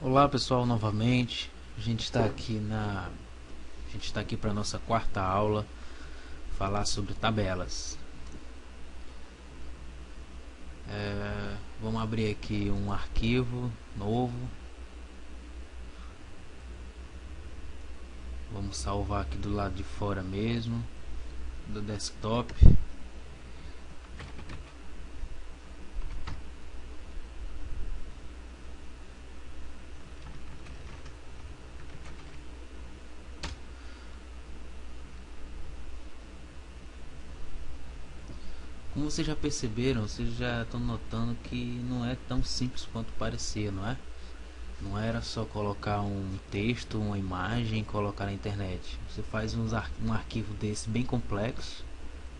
Olá pessoal, novamente. A gente está aqui para nossa quarta aula, falar sobre tabelas. Vamos abrir aqui um arquivo novo. Vamos salvar aqui do lado de fora mesmo, do desktop. Como vocês já perceberam, vocês já estão notando que não é tão simples quanto parecia, não é? Não era só colocar um texto, uma imagem e colocar na internet. Você faz um arquivo desse bem complexo,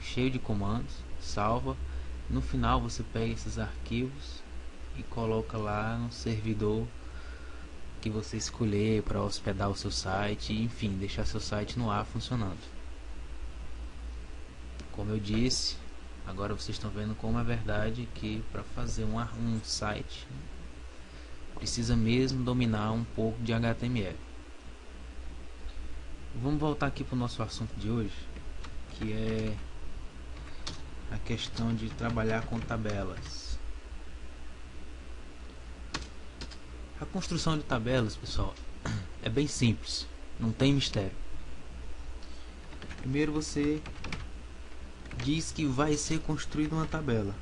cheio de comandos, salva. No final você pega esses arquivos e coloca lá no servidor que você escolher para hospedar o seu site, enfim, deixar seu site no ar funcionando. Como eu disse, agora vocês estão vendo como é verdade que para fazer um site precisa mesmo dominar um pouco de HTML. Vamos voltar aqui para o nosso assunto de hoje, que é a questão de trabalhar com tabelas. A construção de tabelas, pessoal, é bem simples, não tem mistério. Primeiro você diz que vai ser construída uma tabela.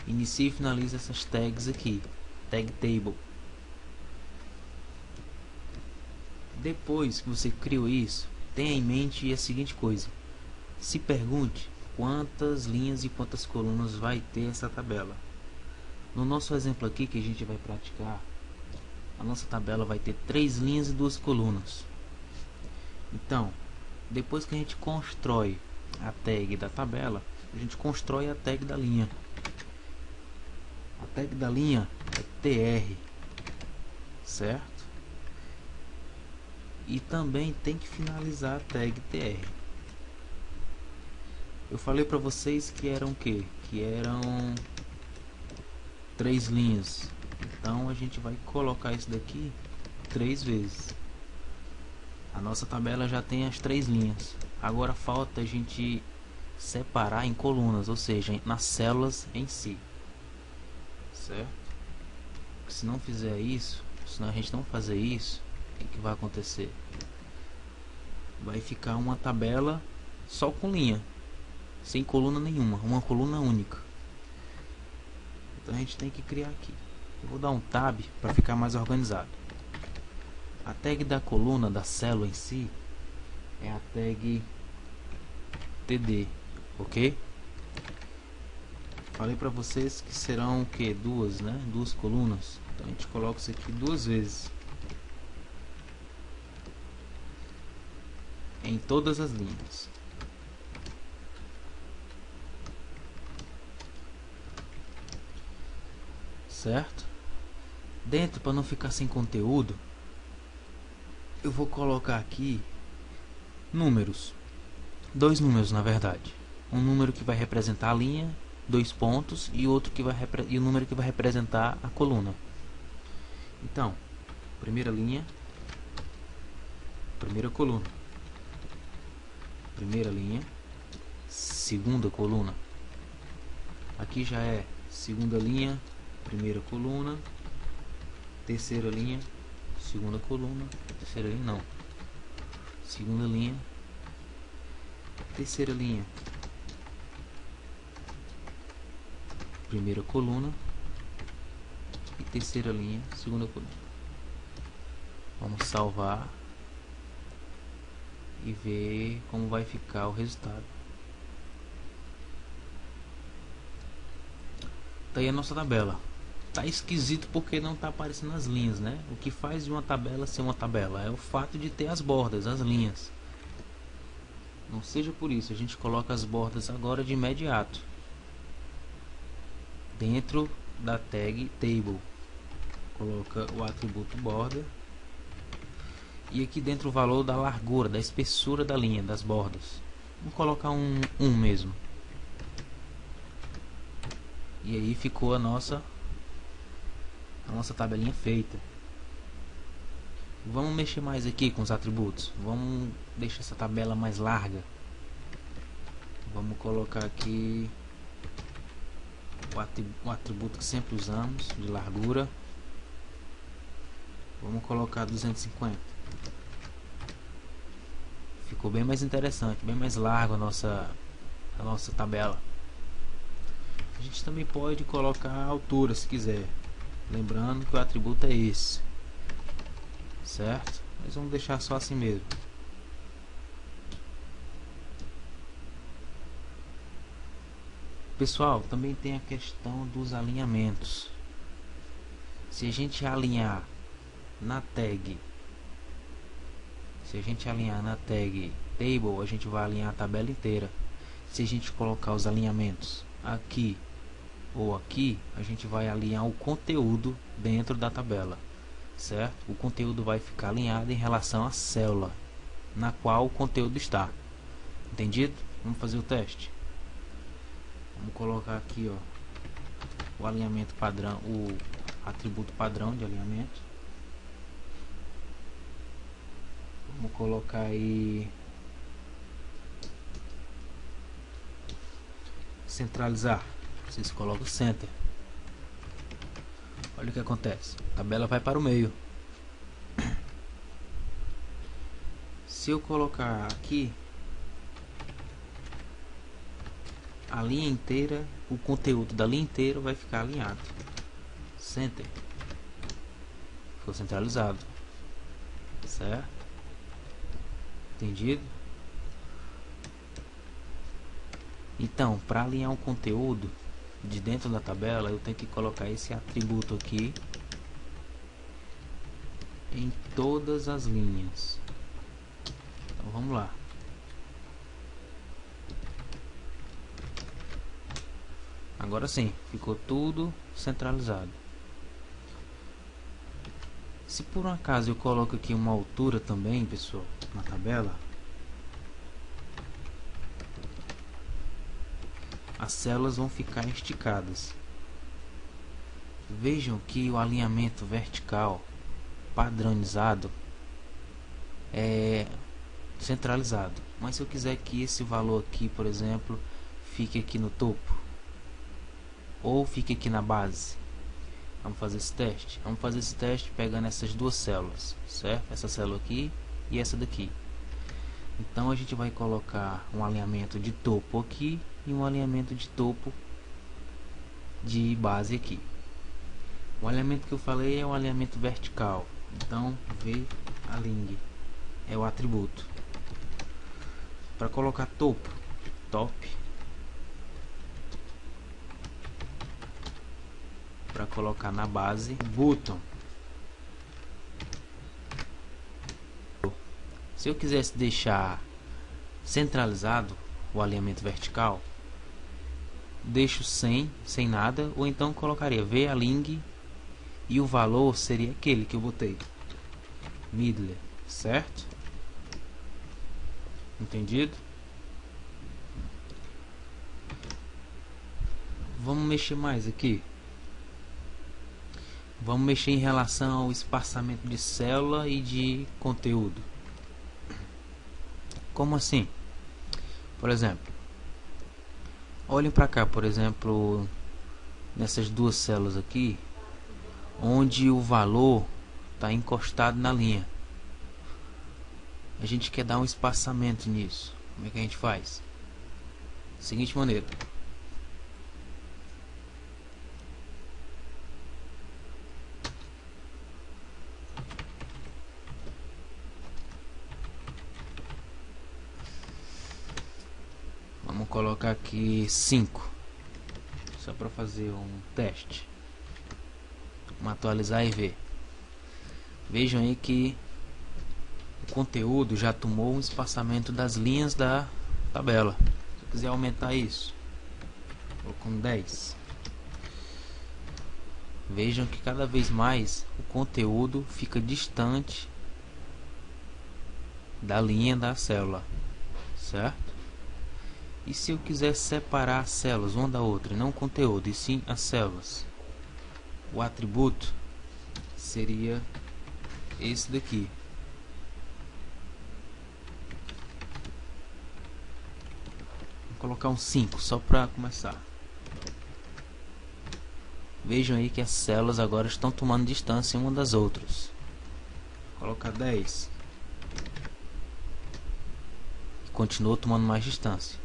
Inicia e finaliza essas tags aqui, tag table. Depois que você criou isso, tenha em mente a seguinte coisa: se pergunte quantas linhas e quantas colunas vai ter essa tabela. No nosso exemplo aqui que a gente vai praticar, a nossa tabela vai ter 3 linhas e 2 colunas. Então, depois que a gente constrói a tag da tabela, a gente constrói a tag da linha. A tag da linha é tr, certo? E também tem que finalizar a tag tr. Eu falei para vocês que eram que eram 3 linhas. Então a gente vai colocar isso daqui 3 vezes. A nossa tabela já tem as 3 linhas. Agora falta a gente separar em colunas, ou seja, nas células em si, certo? Porque se não fizer isso, se a gente não fazer isso, o que vai acontecer? Vai ficar uma tabela só com linha, sem coluna nenhuma, uma coluna única. Então a gente tem que criar aqui. Eu vou dar um tab para ficar mais organizado. A tag da coluna, da célula em si, é a tag td, ok? Falei para vocês que serão o que? Duas, né? 2 colunas. Então a gente coloca isso aqui 2 vezes em todas as linhas. Certo? Dentro, para não ficar sem conteúdo, eu vou colocar aqui números. 2 números, na verdade. Um número que vai representar a linha, 2 pontos, e outro que e o número que vai representar a coluna. Então, primeira linha, primeira coluna. Primeira linha, segunda coluna. Aqui já é segunda linha, primeira coluna, terceira linha, segunda coluna, terceira linha não, segunda linha, terceira linha, primeira coluna e terceira linha, segunda coluna. Vamos salvar e ver como vai ficar o resultado. Tá aí a nossa tabela. Tá esquisito porque não tá aparecendo as linhas, né? O que faz de uma tabela ser uma tabela é o fato de ter as bordas, as linhas. Não seja por isso, a gente coloca as bordas agora de imediato dentro da tag table. Coloca o atributo border e aqui dentro o valor da largura, da espessura da linha, das bordas. Vamos colocar um mesmo. E aí ficou a nossa a nossa tabelinha feita. Vamos mexer mais aqui com os atributos. Vamos deixar essa tabela mais larga. Vamos colocar aqui o atributo que sempre usamos, de largura. Vamos colocar 250. Ficou bem mais interessante, bem mais largo a nossa tabela. A gente também pode colocar a altura se quiser. Lembrando que o atributo é esse, certo? Mas vamos deixar só assim mesmo. Pessoal, também tem a questão dos alinhamentos. Se a gente alinhar na tag, table, a gente vai alinhar a tabela inteira. Se a gente colocar os alinhamentos aqui ou aqui, a gente vai alinhar o conteúdo dentro da tabela, certo? O conteúdo vai ficar alinhado em relação à célula na qual o conteúdo está. Entendido? Vamos fazer o teste. Vamos colocar aqui, ó, o alinhamento padrão, o atributo padrão de alinhamento. Vamos colocar aí centralizar. Vocês colocam o center. Olha o que acontece. A tabela vai para o meio. Se eu colocar aqui a linha inteira, o conteúdo da linha inteira vai ficar alinhado. Center. Ficou centralizado. Certo? Entendido? Então, para alinhar o conteúdo de dentro da tabela, eu tenho que colocar esse atributo aqui em todas as linhas. Então vamos lá. Agora sim, ficou tudo centralizado. Se por um acaso eu coloco aqui uma altura também, pessoal, na tabela, as células vão ficar esticadas. Vejam que o alinhamento vertical padronizado é centralizado. Mas se eu quiser que esse valor aqui, por exemplo, fique aqui no topo ou fique aqui na base, vamos fazer esse teste. Vamos fazer esse teste pegando essas duas células, certo? Essa célula aqui e essa daqui. Então a gente vai colocar um alinhamento de topo aqui e um alinhamento de topo de base aqui. O alinhamento que eu falei é um alinhamento vertical. Então v-align é o atributo. Para colocar topo, top. Para colocar na base, bottom. Se eu quisesse deixar centralizado o alinhamento vertical, deixo sem nada, ou então colocaria v-align e o valor seria aquele que eu botei, middle, certo? Entendido? Vamos mexer mais aqui. Vamos mexer em relação ao espaçamento de célula e de conteúdo. Como assim? Por exemplo, olhem para cá, por exemplo, nessas duas células aqui, onde o valor está encostado na linha. A gente quer dar um espaçamento nisso. Como é que a gente faz? Seguinte maneira. Vamos colocar aqui 5, só para fazer um teste. Vamos atualizar e ver. Vejam aí que o conteúdo já tomou um espaçamento das linhas da tabela. Se eu quiser aumentar isso, vou com 10. Vejam que cada vez mais o conteúdo fica distante da linha da célula, certo? E se eu quiser separar as células uma da outra, não o conteúdo, e sim as células, o atributo seria esse daqui. Vou colocar um 5 só para começar. Vejam aí que as células agora estão tomando distância uma das outras. Vou colocar 10. Continua tomando mais distância.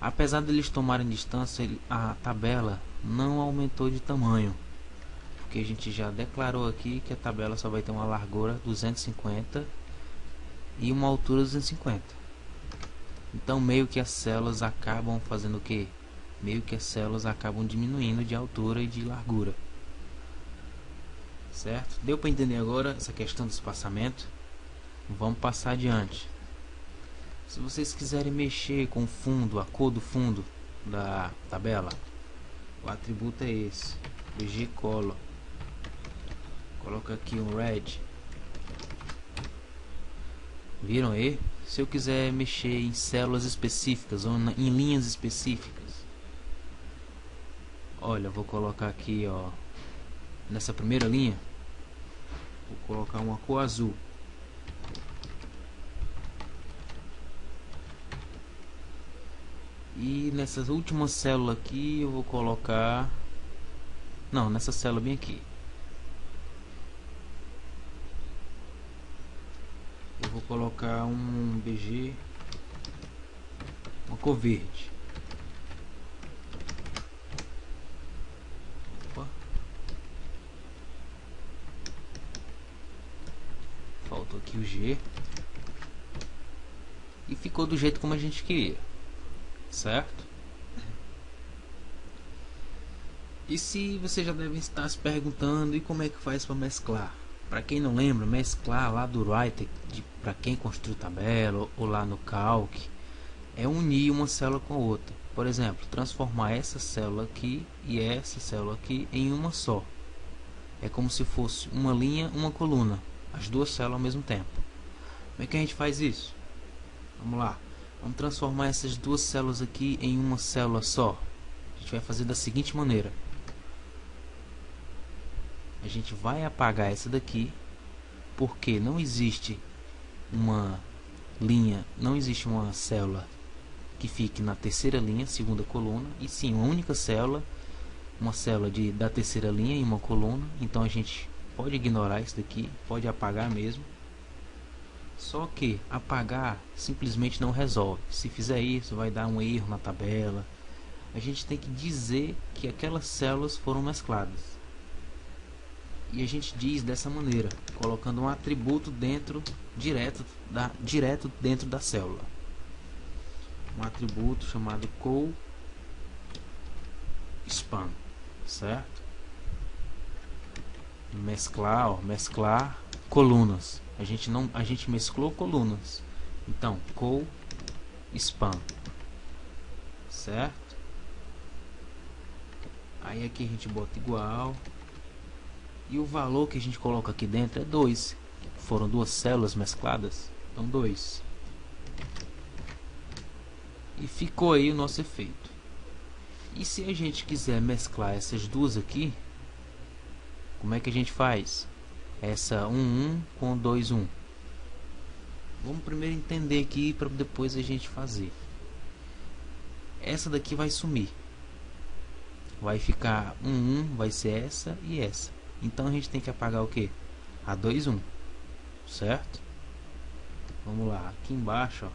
Apesar de eles tomarem distância, a tabela não aumentou de tamanho, porque a gente já declarou aqui que a tabela só vai ter uma largura 250 e uma altura 250. Então meio que as células acabam fazendo o que? Meio que as células acabam diminuindo de altura e de largura. Certo? Deu para entender agora essa questão do espaçamento? Vamos passar adiante. Se vocês quiserem mexer com o fundo, a cor do fundo da tabela, o atributo é esse, bg color. Coloca aqui um red. Viram aí? Se eu quiser mexer em células específicas ou em linhas específicas, olha, vou colocar aqui, ó, nessa primeira linha, vou colocar uma cor azul. E nessa última célula aqui eu vou colocar, não, nessa célula bem aqui, eu vou colocar um BG, uma cor verde. Opa. Faltou aqui o G. E ficou do jeito como a gente queria. Certo? E se você já deve estar se perguntando, e como é que faz para mesclar? Para quem não lembra, mesclar lá do Writer, para quem construiu tabela ou lá no Calc, é unir uma célula com a outra. Por exemplo, transformar essa célula aqui e essa célula aqui em uma só. É como se fosse uma linha, uma coluna, as duas células ao mesmo tempo. Como é que a gente faz isso? Vamos lá. Vamos transformar essas duas células aqui em uma célula só. A gente vai fazer da seguinte maneira. A gente vai apagar essa daqui, porque não existe uma linha, não existe uma célula que fique na terceira linha, segunda coluna, e sim uma única célula, uma célula da terceira linha em uma coluna. Então a gente pode ignorar isso daqui, pode apagar mesmo. Só que apagar simplesmente não resolve. Se fizer isso, vai dar um erro na tabela. A gente tem que dizer que aquelas células foram mescladas. E a gente diz dessa maneira, colocando um atributo direto dentro da célula. Um atributo chamado co-span, certo? Mesclar, ó, mesclar colunas. A gente mesclou colunas. Então, co-span, certo? Aí aqui a gente bota igual. E o valor que a gente coloca aqui dentro é 2. Foram duas células mescladas, então 2. E ficou aí o nosso efeito. E se a gente quiser mesclar essas duas aqui, como é que a gente faz? Essa 1 com 2 1. Vamos primeiro entender aqui para depois a gente fazer. Essa daqui vai sumir. Vai ficar 1 vai ser essa e essa. Então a gente tem que apagar o que? A 2 1, certo? Vamos lá, aqui embaixo, ó.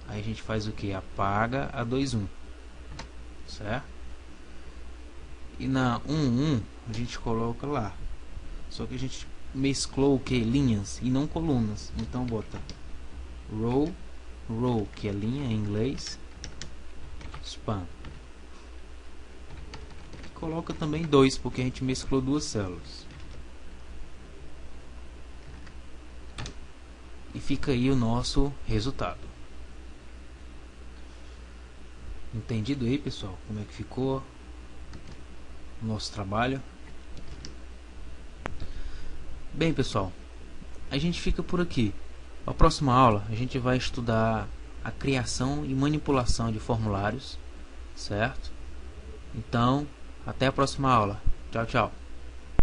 Aí a gente faz o que? Apaga a 2 1, certo? E na 1 1 a gente coloca lá. Só que a gente mesclou o que? Linhas e não colunas. Então bota row, que é linha em inglês, span. E coloca também 2, porque a gente mesclou duas células. E fica aí o nosso resultado. Entendido aí, pessoal? Como é que ficou o nosso trabalho? Bem, pessoal, a gente fica por aqui. Na próxima aula a gente vai estudar a criação e manipulação de formulários, certo? Então, Até a próxima aula. Tchau, tchau.